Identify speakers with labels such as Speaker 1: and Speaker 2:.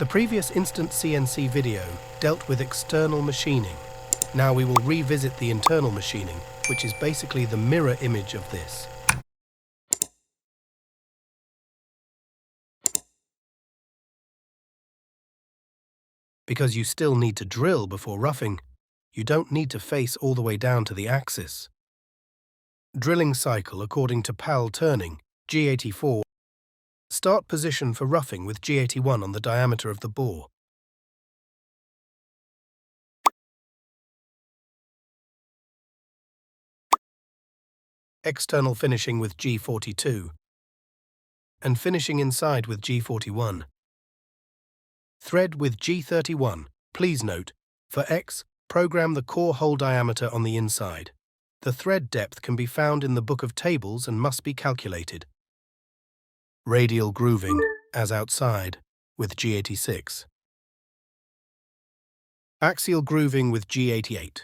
Speaker 1: The previous Instant CNC video dealt with external machining. Now we will revisit the internal machining, which is basically the mirror image of this. Because you still need to drill before roughing, you don't need to face all the way down to the axis. Drilling cycle according to PAL turning, G84. Start position for roughing with G81 on the diameter of the bore. External finishing with G42. And finishing inside with G41. Thread with G31. Please note, for X, program the core hole diameter on the inside. The thread depth can be found in the book of tables and must be calculated. Radial grooving, as outside, with G86. Axial grooving with G88.